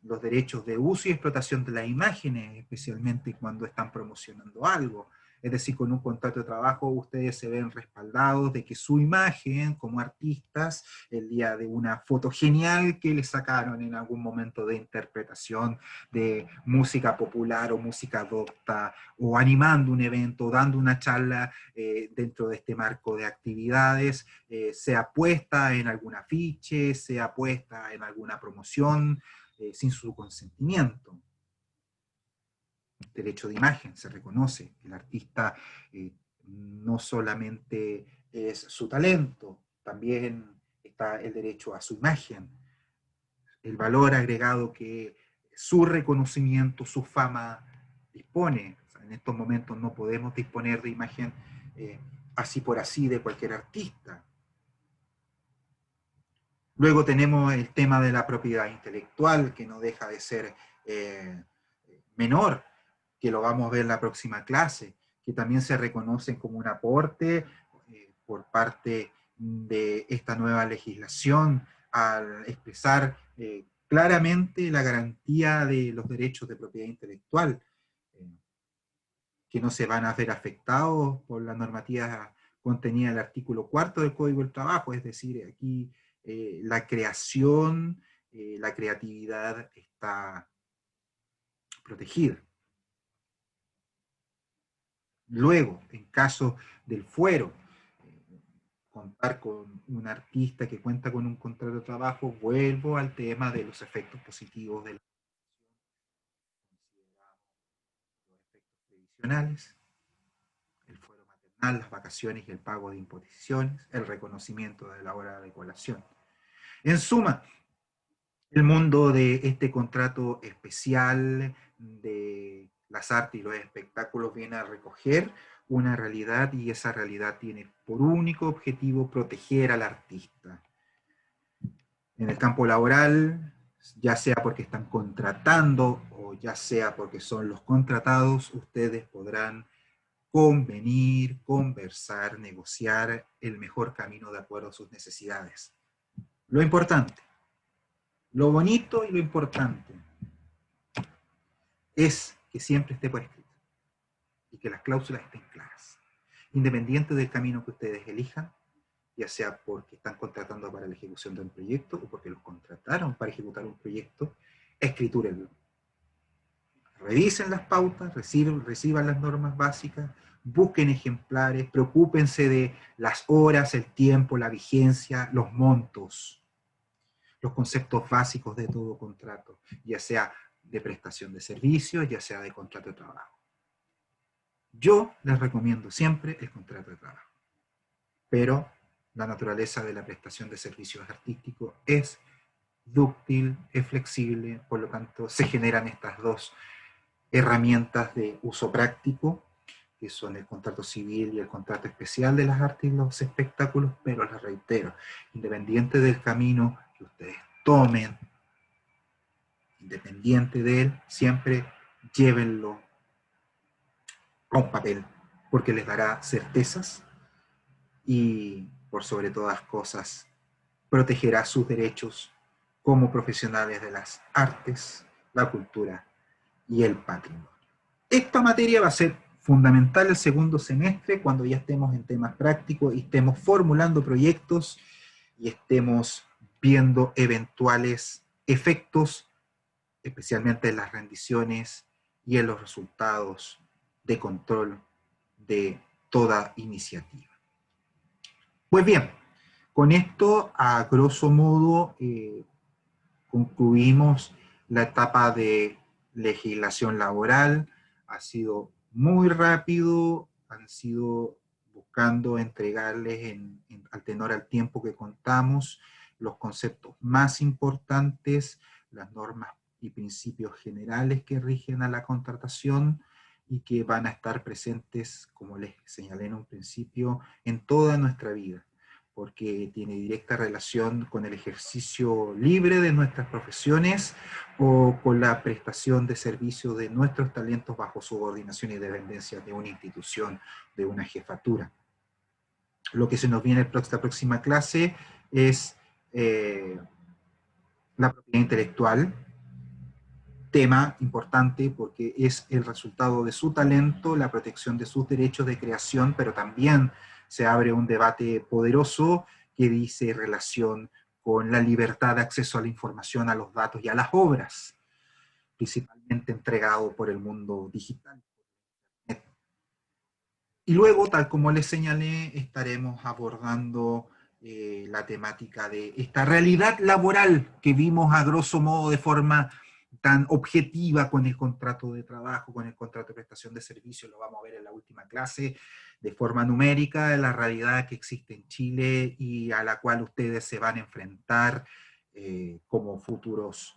Speaker 1: los derechos de uso y explotación de las imágenes, especialmente cuando están promocionando algo. Es decir, con un contrato de trabajo ustedes se ven respaldados de que su imagen como artistas, el día de una foto genial que les sacaron en algún momento de interpretación de música popular o música docta, o animando un evento, dando una charla dentro de este marco de actividades, sea puesta en algún afiche, sea puesta en alguna promoción, sin su consentimiento. Derecho de imagen, se reconoce. El artista no solamente es su talento, también está el derecho a su imagen, el valor agregado que su reconocimiento, su fama dispone. O sea, en estos momentos no podemos disponer de imagen así por así de cualquier artista. Luego tenemos el tema de la propiedad intelectual, que no deja de ser menor, que lo vamos a ver en la próxima clase, que también se reconocen como un aporte por parte de esta nueva legislación al expresar claramente la garantía de los derechos de propiedad intelectual, que no se van a ver afectados por la normativa contenida en el artículo 4 del Código del Trabajo, es decir, aquí la creación, la creatividad está protegida. Luego, en caso del fuero, contar con un artista que cuenta con un contrato de trabajo, vuelvo al tema de los efectos positivos de la los efectos previsionales, el fuero maternal, las vacaciones y el pago de imposiciones, el reconocimiento de la hora de colación. En suma, el mundo de este contrato especial de las artes y los espectáculos viene a recoger una realidad, y esa realidad tiene por único objetivo proteger al artista. En el campo laboral, ya sea porque están contratando o ya sea porque son los contratados, ustedes podrán convenir, conversar, negociar el mejor camino de acuerdo a sus necesidades. Lo importante, lo bonito y lo importante es que siempre esté por escrito y que las cláusulas estén claras. Independiente del camino que ustedes elijan, ya sea porque están contratando para la ejecución de un proyecto o porque los contrataron para ejecutar un proyecto, escritúrenlo. Revisen las pautas, reciban las normas básicas, busquen ejemplares, preocúpense de las horas, el tiempo, la vigencia, los montos. los conceptos básicos de todo contrato, ya sea de prestación de servicios, ya sea de contrato de trabajo. Yo les recomiendo siempre el contrato de trabajo, pero la naturaleza de la prestación de servicios artísticos es dúctil, es flexible, por lo tanto se generan estas dos herramientas de uso práctico, que son el contrato civil y el contrato especial de las artes y los espectáculos, pero les reitero, independiente del camino que ustedes tomen, independiente de él, siempre llévenlo a un papel, porque les dará certezas y, por sobre todas las cosas, protegerá sus derechos como profesionales de las artes, la cultura y el patrimonio. Esta materia va a ser fundamental el segundo semestre, cuando ya estemos en temas prácticos y estemos formulando proyectos y estemos viendo eventuales efectos, especialmente en las rendiciones y en los resultados de control de toda iniciativa. Pues bien, con esto, a grosso modo, concluimos la etapa de legislación laboral. Ha sido muy rápido, han sido buscando entregarles al tenor al tiempo que contamos los conceptos más importantes, las normas y principios generales que rigen a la contratación y que van a estar presentes, como les señalé en un principio, en toda nuestra vida, porque tiene directa relación con el ejercicio libre de nuestras profesiones o con la prestación de servicio de nuestros talentos bajo subordinación y dependencia de una institución, de una jefatura. Lo que se nos viene en la próxima clase es la propiedad intelectual, tema importante porque es el resultado de su talento, la protección de sus derechos de creación, pero también se abre un debate poderoso que dice relación con la libertad de acceso a la información, a los datos y a las obras, principalmente entregado por el mundo digital. Y luego, tal como les señalé, estaremos abordando la temática de esta realidad laboral que vimos a grosso modo de forma tan objetiva con el contrato de trabajo, con el contrato de prestación de servicios, lo vamos a ver en la última clase, de forma numérica, de la realidad que existe en Chile y a la cual ustedes se van a enfrentar como futuros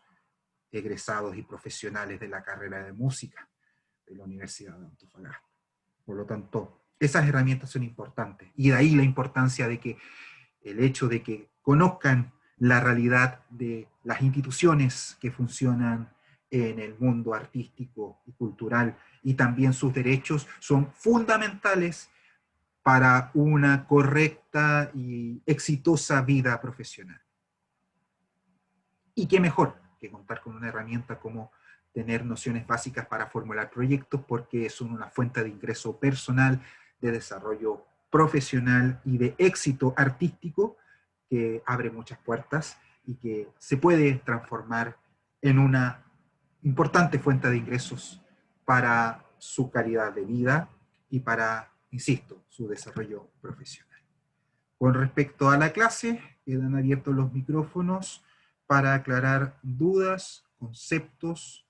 Speaker 1: egresados y profesionales de la carrera de música de la Universidad de Antofagasta. Por lo tanto, esas herramientas son importantes. Y de ahí la importancia de que el hecho de que conozcan la realidad de las instituciones que funcionan en el mundo artístico y cultural y también sus derechos son fundamentales para una correcta y exitosa vida profesional. Y qué mejor que contar con una herramienta como tener nociones básicas para formular proyectos, porque son una fuente de ingreso personal, de desarrollo profesional y de éxito artístico que abre muchas puertas y que se puede transformar en una importante fuente de ingresos para su calidad de vida y para, insisto, su desarrollo profesional. Con respecto a la clase, quedan abiertos los micrófonos para aclarar dudas, conceptos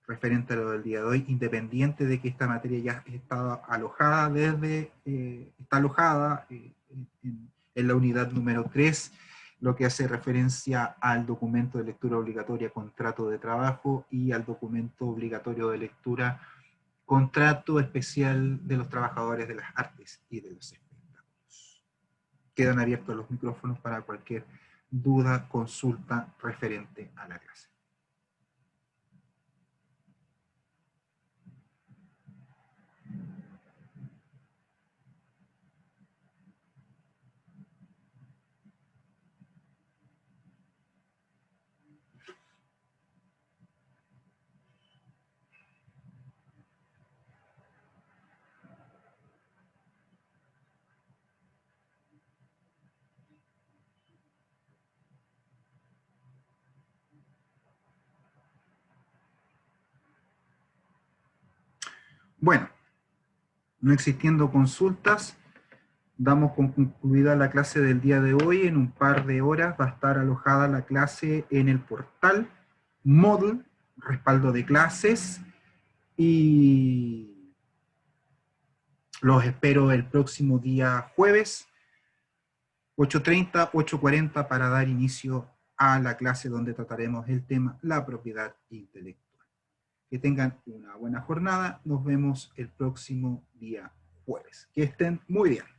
Speaker 1: referente a lo del día de hoy, independiente de que esta materia ya está alojada está alojada en la unidad número 3, lo que hace referencia al documento de lectura obligatoria contrato de trabajo y al documento obligatorio de lectura contrato especial de los trabajadores de las artes y de los espectáculos. Quedan abiertos los micrófonos para cualquier duda, consulta referente a la clase. Bueno, no existiendo consultas, damos con concluida la clase del día de hoy. En un par de horas va a estar alojada la clase en el portal Moodle, respaldo de clases, y los espero el próximo día jueves, 8:30, 8:40, para dar inicio a la clase donde trataremos el tema la propiedad intelectual. Que tengan una buena jornada. Nos vemos el próximo día jueves. Que estén muy bien.